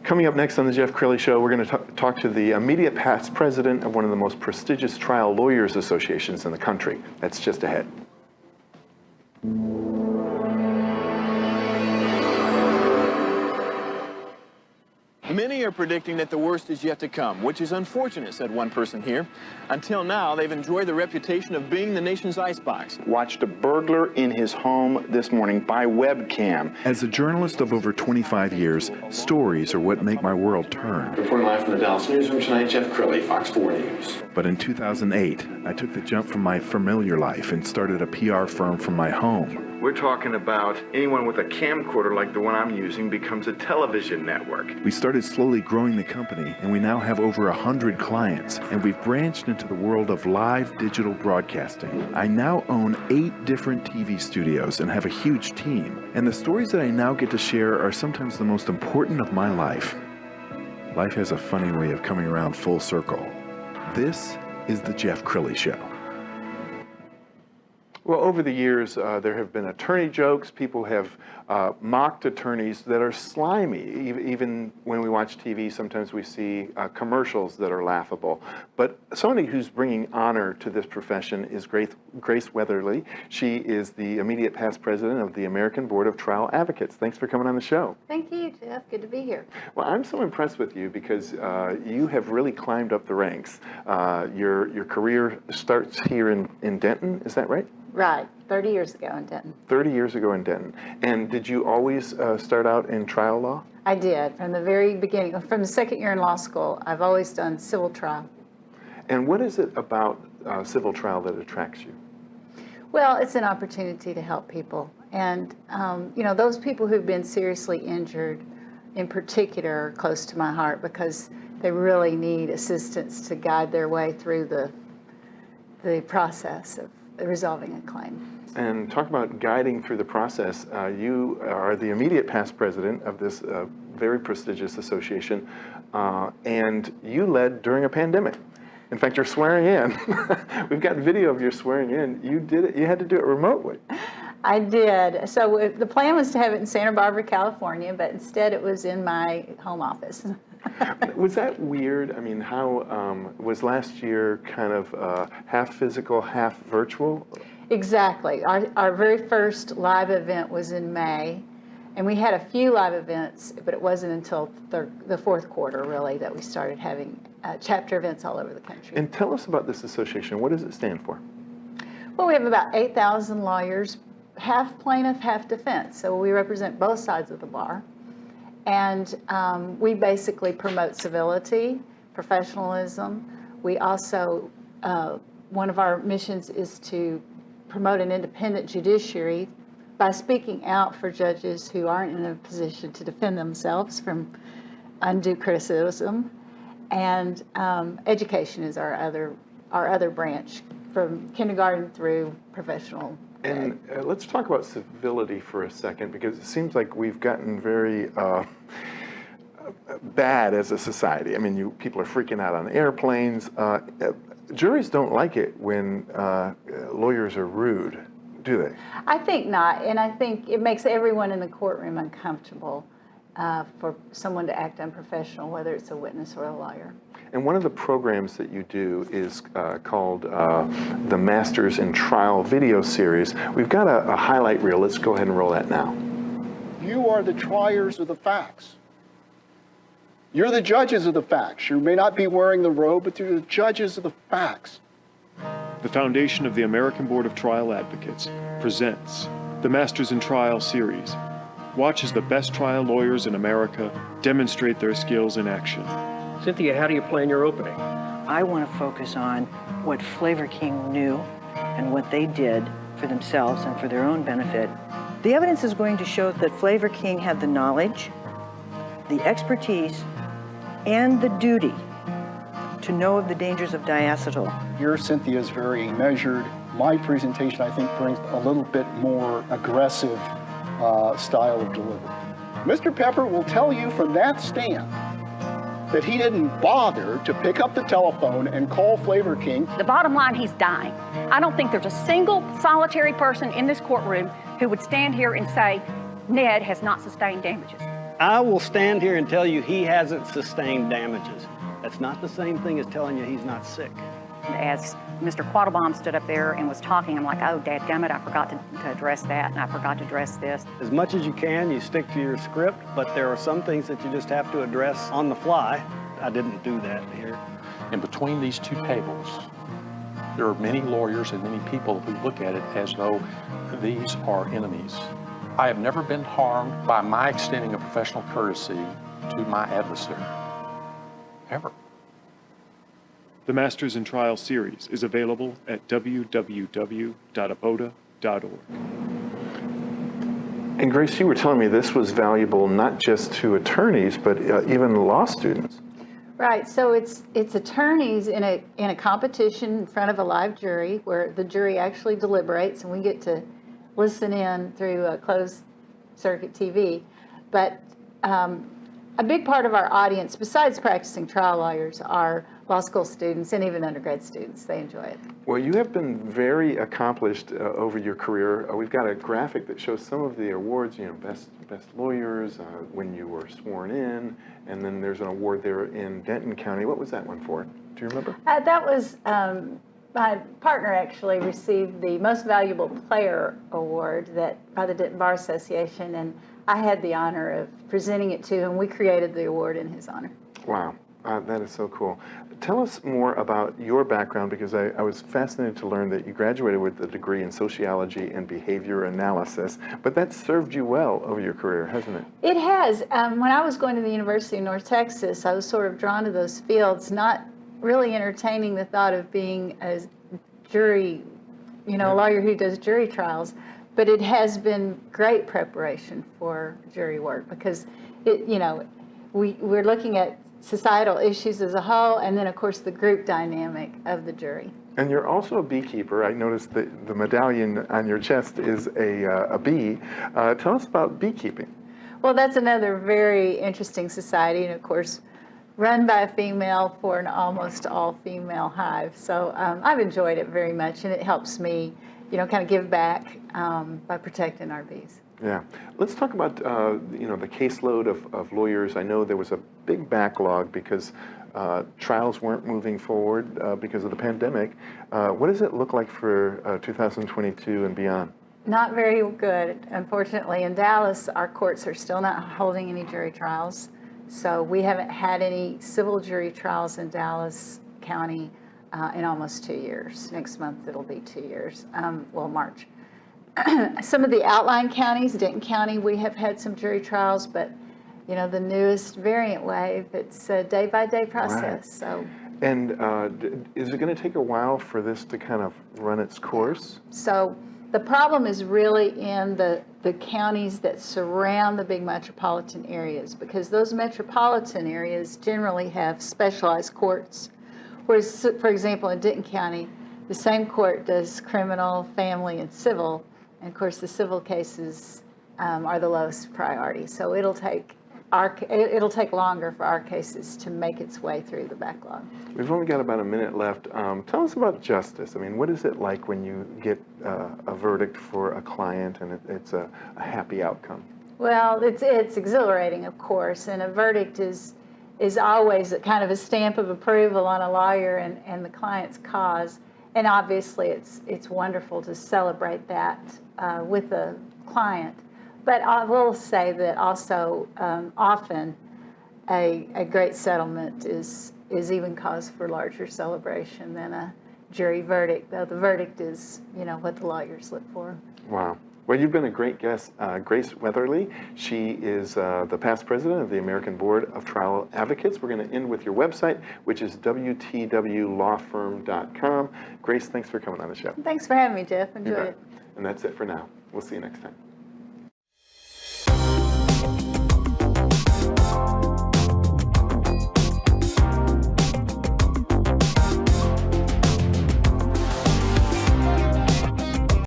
Coming up next on the Jeff Crilley Show, we're going to talk to the immediate past president of one of the most prestigious trial lawyers associations in the country. That's just ahead. Many are predicting that the worst is yet to come, which is unfortunate, said one person here. Until now, they've enjoyed the reputation of being the nation's icebox. Watched a burglar in his home this morning by webcam. As a journalist of over 25 years, stories are what make my world turn. Reporting live from the Dallas newsroom tonight, Jeff Crilley, Fox 4 News. But in 2008, I took the jump from my familiar life and started a PR firm from my home. We're talking about anyone with a camcorder like the one I'm using becomes a television network. We started slowly growing the company, and we now have over 100 clients, and we've branched into the world of live digital broadcasting. I now own 8 different TV studios and have a huge team. And the stories that I now get to share are sometimes the most important of my life. Life has a funny way of coming around full circle. This is the Jeff Crilley Show. Well, over the years, there have been attorney jokes. People have mocked attorneys that are slimy. Even when we watch TV, sometimes we see commercials that are laughable. But somebody who's bringing honor to this profession is Grace Weatherly. She is the immediate past president of the American Board of Trial Advocates. Thanks for coming on the show. Thank you, Jeff. Good to be here. Well, I'm so impressed with you because you have really climbed up the ranks. Your career starts here in Denton, is that right? Right, 30 years ago in Denton. 30 years ago in Denton. And did you always start out in trial law? I did, from the very beginning. From the second year in law school, I've always done civil trial. And what is it about civil trial that attracts you? Well, it's an opportunity to help people. And, you know, those people who've been seriously injured, in particular, are close to my heart because they really need assistance to guide their way through the process of resolving a claim. And talk about guiding through the process. You are the immediate past president of this very prestigious association, and you led during a pandemic. In fact, you're swearing in. We've got video of your swearing in. You did it. You had to do it remotely. I did. So the plan was to have it in Santa Barbara, California, but instead it was in my home office. Was that weird? I mean, how was last year kind of half physical, half virtual? Exactly. Our very first live event was in May, and we had a few live events, but it wasn't until the fourth quarter, really, that we started having chapter events all over the country. And tell us about this association. What does it stand for? Well, we have about 8,000 lawyers, half plaintiff, half defense, so we represent both sides of the bar. And we basically promote civility, professionalism. We also, one of our missions is to promote an independent judiciary by speaking out for judges who aren't in a position to defend themselves from undue criticism. And education is our other branch, from kindergarten through professional. And let's talk about civility for a second, because it seems like we've gotten very bad as a society. I mean, people are freaking out on airplanes. Juries don't like it when lawyers are rude, do they? I think not, and I think it makes everyone in the courtroom uncomfortable for someone to act unprofessional, whether it's a witness or a lawyer. And one of the programs that you do is called the Masters in Trial video series. We've got a highlight reel. Let's go ahead and roll that now. You are the triers of the facts. You're the judges of the facts. You may not be wearing the robe, but you're the judges of the facts. The Foundation of the American Board of Trial Advocates presents the Masters in Trial series. Watch as the best trial lawyers in America demonstrate their skills in action. Cynthia, how do you plan your opening? I want to focus on what Flavor King knew and what they did for themselves and for their own benefit. The evidence is going to show that Flavor King had the knowledge, the expertise, and the duty to know of the dangers of diacetyl. Your Cynthia is very measured. My presentation, I think, brings a little bit more aggressive style of delivery. Mr. Pepper will tell you from that stand that he didn't bother to pick up the telephone and call Flavor King. The bottom line, he's dying. I don't think there's a single solitary person in this courtroom who would stand here and say, Ned has not sustained damages. I will stand here and tell you he hasn't sustained damages. That's not the same thing as telling you he's not sick. As Mr. Quattlebaum stood up there and was talking, I'm like, oh, dadgummit, I forgot to address that, and I forgot to address this. As much as you can, you stick to your script, but there are some things that you just have to address on the fly. I didn't do that here. And between these two tables, there are many lawyers and many people who look at it as though these are enemies. I have never been harmed by my extending a professional courtesy to my adversary. Ever. The Masters in Trial series is available at www.aboda.org. And Grace, you were telling me this was valuable not just to attorneys, but even law students. Right, so it's attorneys in a competition in front of a live jury where the jury actually deliberates and we get to listen in through closed circuit TV. But a big part of our audience, besides practicing trial lawyers, are law school students and even undergrad students. They enjoy it. Well, you have been very accomplished over your career. We've got a graphic that shows some of the awards, you know, best lawyers, when you were sworn in, and then there's an award there in Denton County. What was that one for? Do you remember? That was, my partner actually received the Most Valuable Player Award by the Denton Bar Association, and I had the honor of presenting it to him. We created the award in his honor. Wow. That is so cool. Tell us more about your background, because I was fascinated to learn that you graduated with a degree in sociology and behavior analysis, but that served you well over your career, hasn't it? It has. When I was going to the University of North Texas, I was sort of drawn to those fields, not really entertaining the thought of being a jury, a lawyer who does jury trials, but it has been great preparation for jury work because we're looking at societal issues as a whole, and then of course the group dynamic of the jury. And you're also a beekeeper. I noticed that the medallion on your chest is a bee. Tell us about beekeeping. Well, that's another very interesting society, and of course run by a female for an almost all-female hive. So I've enjoyed it very much, and it helps me, kind of give back by protecting our bees. Yeah. Let's talk about, the caseload of lawyers. I know there was a big backlog because trials weren't moving forward because of the pandemic. What does it look like for 2022 and beyond? Not very good, unfortunately. In Dallas, our courts are still not holding any jury trials. So we haven't had any civil jury trials in Dallas County in almost 2 years. Next month, it'll be 2 years, March. Some of the outlying counties, Denton County, we have had some jury trials, but the newest variant wave, it's a day-by-day process. Right. So. And is it going to take a while for this to kind of run its course? So the problem is really in the counties that surround the big metropolitan areas, because those metropolitan areas generally have specialized courts. Whereas, for example, in Denton County, the same court does criminal, family, and civil. And of course, the civil cases are the lowest priority. So it'll take longer for our cases to make its way through the backlog. We've only got about a minute left. Tell us about justice. I mean, what is it like when you get a verdict for a client and it's a happy outcome? Well, it's exhilarating, of course, and a verdict is always a kind of a stamp of approval on a lawyer and the client's cause. And obviously, it's wonderful to celebrate that with the client. But I will say that also often a great settlement is even cause for larger celebration than a jury verdict, though the verdict is, what the lawyers look for. Wow. Well, you've been a great guest, Grace Weatherly. She is the past president of the American Board of Trial Advocates. We're going to end with your website, which is wtwlawfirm.com. Grace, thanks for coming on the show. Thanks for having me, Jeff. Enjoyed it. And that's it for now. We'll see you next time.